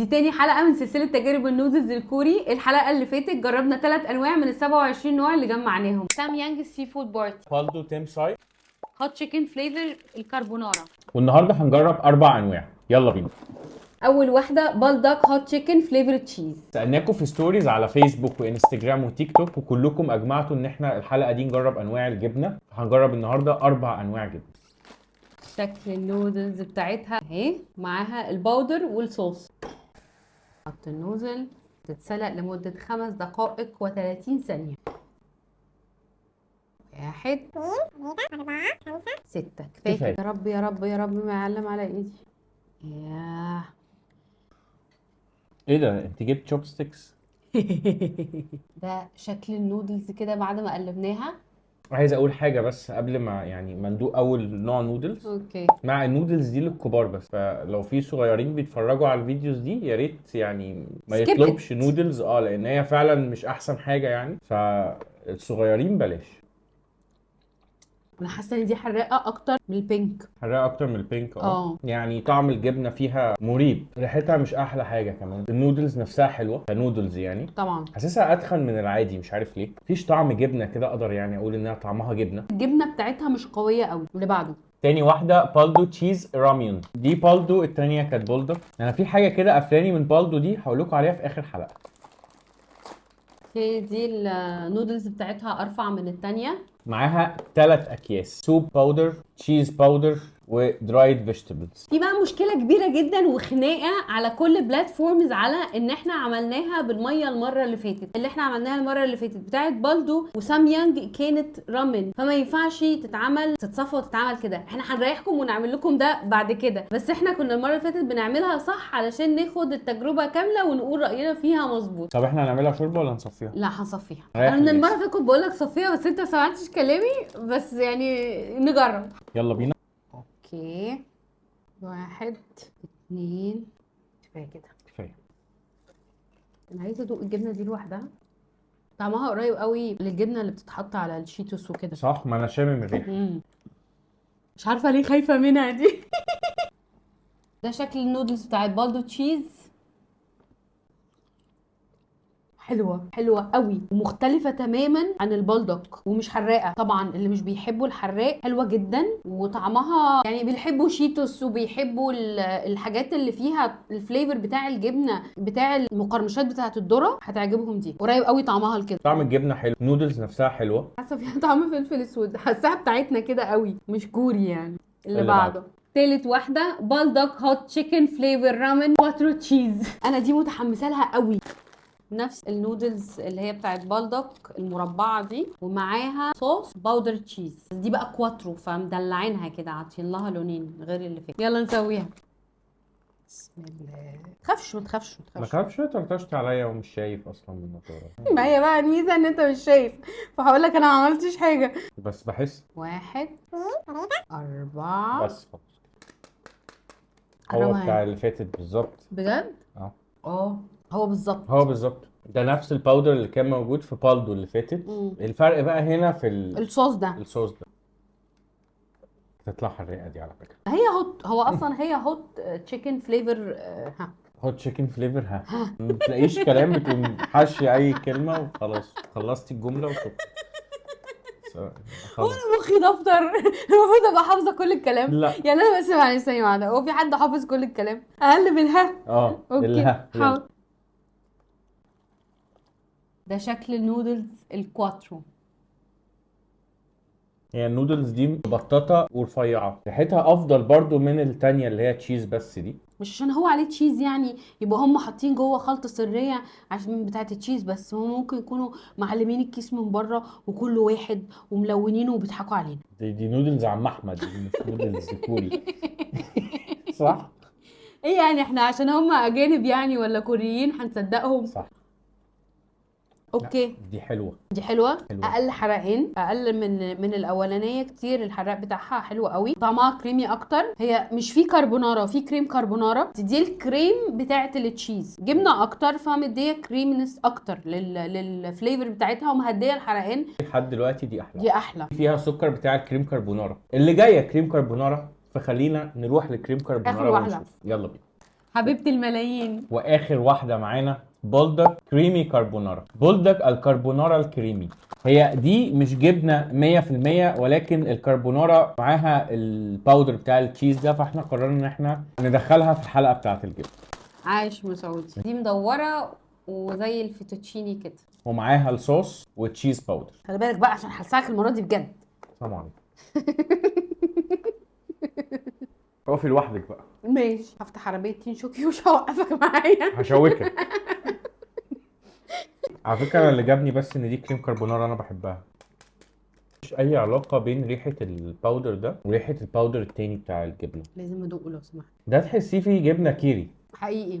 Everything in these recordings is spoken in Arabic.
دي تاني حلقة من سلسلة تجارب النودلز الكوري. الحلقة اللي فاتت جربنا 3 انواع من ال 27 نوع اللي جمعناهم. سام يانج سي فود بارتي، بالدو تيم ساي، هوت تشيكن فليفر الكاربونارا. والنهارده هنجرب 4 انواع. يلا بينا. اول واحدة بالداك هوت تشيكن فليفر تشيز. سألناكم في ستوريز على فيسبوك وانستجرام وتيك توك، وكلكم اجمعتوا ان احنا الحلقه دي نجرب انواع الجبنه. هنجرب النهارده 4 انواع جبنه. شكل النودلز بتاعتها اهي، معاها الباودر والصوص. حط النودل تتسلق لمدة 5 دقائق و30 ثانية. 1 6 كفاية. كفاية. يا رب يا رب يا رب ما يعلم على ايدي. ياه. ايه ده؟ انت جبت شوب ستيكس؟ ده شكل النودلز كده بعد ما قلبناها. عايز اقول حاجه بس قبل ما ندوق اول نوع نودلز. اوكي. مع النودلز دي للكبار بس، فلو في صغيرين بيتفرجوا على الفيديوز دي يا ريت يعني ما Skip يطلبش it. نودلز، لان هي فعلا مش احسن حاجه يعني، فالصغيرين بلاش. انا حاسه ان دي حراقه اكتر من البينك. حراقه اكتر من البينك. اه. يعني طعم الجبنه فيها مريب، ريحتها مش احلى حاجه كمان. النودلز نفسها حلوه كنودلز يعني، طبعا حاسسها اتخن من العادي، مش عارف ليه. مفيش طعم جبنه كده اقدر يعني اقول انها طعمها جبنه. الجبنه بتاعتها مش قويه قوي. اللي بعده تاني واحدة بالدو تشيز راميون. دي بالدو، التانية كانت بولدر. انا في حاجة كده قفلاني من بالدو دي، هقول لكم عليها في اخر حلقة. هي دي النودلز بتاعتها ارفع من التانية. معاها 3 اكياس سوب باودر، تشيز باودر، ودرايد فيجيتابلز. في بقى مشكله كبيره جدا وخناقه على كل بلاتفورمز على ان احنا عملناها بالميه المره اللي فاتت. اللي احنا عملناها المره اللي فاتت بتاعت بالدو وسام يانج كانت رامن، فما ينفعش تتصفى وتتعمل كده. احنا هنريحكم ونعمل لكم ده بعد كده، بس احنا كنا المره اللي فاتت بنعملها صح علشان ناخد التجربه كامله ونقول راينا فيها مظبوط. طب احنا هنعملها شوربة ولا نصفيها؟ لا هنصفيها. ريح انا من المره الناس. اللي فاتت كنت بقول لك صفيها بس انت ما سمعتش كلامي، بس يعني نجرب. يلا بينا. اوكي. 1 2 كفايه كده. كفاية. انا عايزه ادوق الجبنه دي لوحدها. طعمها قريب قوي للجبنه اللي بتتحط على الشيتوس وكده. صح، ما انا شامم الريحة. مش عارفه ليه خايفه منها دي. ده شكل النودلز بتاعت بالدو تشيز. حلوه حلوه قوي ومختلفه تماما عن البلدك ومش حراقه. طبعا اللي مش بيحبوا الحراق حلوه جدا، وطعمها يعني بيحبوا شيتوس وبيحبوا الحاجات اللي فيها الفليفر بتاع الجبنه بتاع المقرمشات بتاعه الذره، هتعجبهم. دي قريب قوي طعمها لكده. طعم الجبنة حلو، النودلز نفسها حلوة. حاسه فيها طعم فلفل اسود، حاساها بتاعتنا كده قوي مش كوري يعني. اللي اللي بعده تالت واحده بالدك هوت تشيكن فليفر رامن كواترو تشيز. انا دي متحمسه لها قوي. نفس النودلز اللي هي بتاعت بالدك المربعه دي، ومعاها صوص باودر تشيز. دي بقى كواترو، فمدلعينها كده، عاطين لها لونين غير اللي فات. يلا نسويها. بسم الله. تخافش ما تخافش ما ما تخافش. تخافش، طرطشت عليا ومش شايف اصلا من النضارة. ما هي بقى الميزه ان انت مش شايف، فهقول لك انا ما عملتش حاجه. بس بحس 1 4 بس خلاص. هو بتاع اللي فاتت بالظبط. بجد؟ اه هو بالظبط. هو بالظبط ده نفس الباودر اللي كان موجود في بالدو اللي فاتت. الفرق بقى هنا في الصوص ده. الصوص ده. تطلع حرقه دي على فكره. هي هوت، هو اصلا هي هوت تشيكن فليفر. ها هوت تشيكن فليفر. ما بتلاقيش كلام، بتقوم حاشي اي كلمه وخلاص خلصتي الجمله وشكرا. هو خلاص. انا مخي دفتر. المفروض ابقى حافظه كل الكلام. لا يعني انا بس معلش ثانيه واحده، هو في حد حافظ كل الكلام اقل من ها؟ اوكي الها حاضر. ده شكل النودلز الكواترو. هي النودلز دي بطاطا ورفيعه، ريحتها افضل برضو من التانية اللي هي تشيز بس دي. مش عشان هو عليه تشيز يعني يبقى هم حاطين جوه خلطه سريه عشان بتاعه التشيز بس. هم ممكن يكونوا معلمين الكيس من بره وكل واحد وملونينه وبيضحكوا علينا. دي نودلز عم احمد، دي مش نودلز كوري. صح. ايه يعني احنا عشان هم اجانب يعني ولا كوريين هنصدقهم؟ صح. اوكي. دي حلوه. دي حلوه. حلوة. اقل حرقين، اقل من الاولانيه كتير. الحراق بتاعها حلو قوي، طعمها كريمي اكتر. هي مش في كربونارا، في كريم كربونارا. دي الكريم بتاعه التشيز جبنه اكتر، فمديه كريمنس اكتر للفليفر بتاعتها ومهديه الحرقان. لحد دلوقتي دي احلى. دي احلى. فيها سكر بتاع الكريم كربونارا، اللي جايه كريم كربونارا، فخلينا نروح لكريم كربونارا آخر واحدة. ونشوف. يلا بينا. حبيبه الملايين. واخر واحده معانا بولدك كريمي كاربونارا. بولدك الكربونارا الكريمي. هي دي مش جبنه 100% ولكن الكربونارا معاها الباودر بتاع التشيز ده، فاحنا قررنا ان احنا ندخلها في الحلقه بتاعه الجبنه. عايش مسعودي. دي مدوره وزي الفيتوتشيني كده، ومعاها الصوص والتشيز باودر. خلي بالك بقى عشان هلسعك المره دي بجد. السلام عليكم. اقفي لوحدك بقى. ماشي، هفتح عربيه تين شوكي ومش هوقفك معايا. هشوكك. على فكره انا اللي جابني بس ان دي كريم كربونارا انا بحبها. مش اي علاقه بين ريحه الباودر ده وريحه الباودر التاني بتاع الجبنه. لازم ادوقه لو سمحت. ده تحسيه فيه جبنه كيري. حقيقي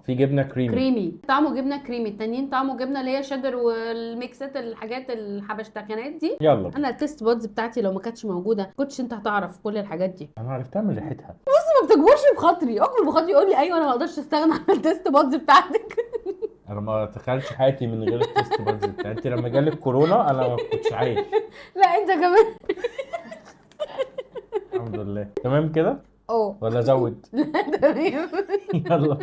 في جبنه كريمي. طعمه جبنه كريمي، التانيين طعمه جبنه اللي هي شيدر والميكسات الحاجات الحبشتكنات دي. يلا. انا التيست بودز بتاعتي لو ما كانتش موجوده كنتش انت هتعرف كل الحاجات دي. انا عرفتها من ريحتها. ما بتكبرش بخاطري، اكبر بخاطري يقول لي ايوه انا ما اقدرش استغنى عن التيست بودز بتاعتك. انا ما تخيلش حياتي من غير التيست بادز بتاعتي. انت لما جالك كورونا انا ما كنتش عايش. لا انت كمان. الحمد لله. تمام كده اه ولا زود؟ لا تمام. يلا.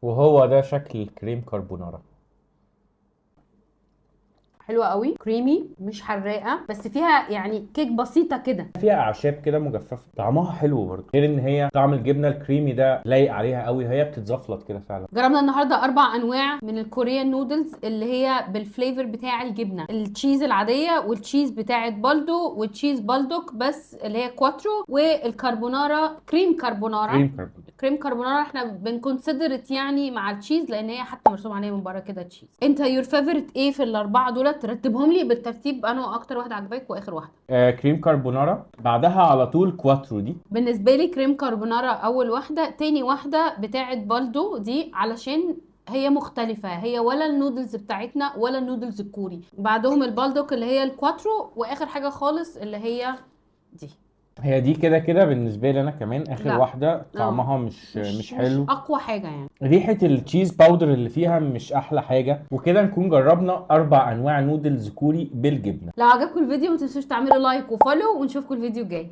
وهو ده شكل الكريم كربونارا. حلوه قوي، كريمي مش حراقه، بس فيها يعني كيك بسيطه كده. فيها اعشاب كده مجففه، طعمها حلو برضه، غير ان هي طعم الجبنه الكريمي ده لايق عليها قوي، هي بتتزفلط كده فعلا. جربنا النهارده 4 انواع من الكوريان نودلز اللي هي بالفليفر بتاع الجبنه، التشيز العاديه والتشيز بتاعه بالدو والتشيز بالدوك بس اللي هي كواترو، والكربونارا كريم كربونارا. كريم كربونارا احنا بنكونسيدرت يعني مع التشيز لان هي حتى مرسوم عليها من بره كده تشيز. انت يور فيفورت ايه في الاربعه دول؟ ترتبهم لي بالترتيب، انه اكتر واحده عجباك واخر واحده. كريم كربونارا، بعدها على طول كواترو. دي بالنسبه لي كريم كربونارا اول واحده، تاني واحده بتاعه بالدو دي علشان هي مختلفة، هي ولا النودلز بتاعتنا ولا النودلز الكوري. بعدهم البالدوك اللي هي الكواترو، واخر حاجة خالص اللي هي دي. هي دي كده كده بالنسبه لي انا كمان اخر لا. واحده. طعمها مش حلو، مش اقوى حاجة يعني. ريحه التشيز باودر اللي فيها مش احلى حاجه. وكده نكون جربنا 4 انواع نودلز كوري بالجبنه. لو عجبكم الفيديو ما تنسوش تعملوا لايك وفولو، ونشوفكم الفيديو الجاي.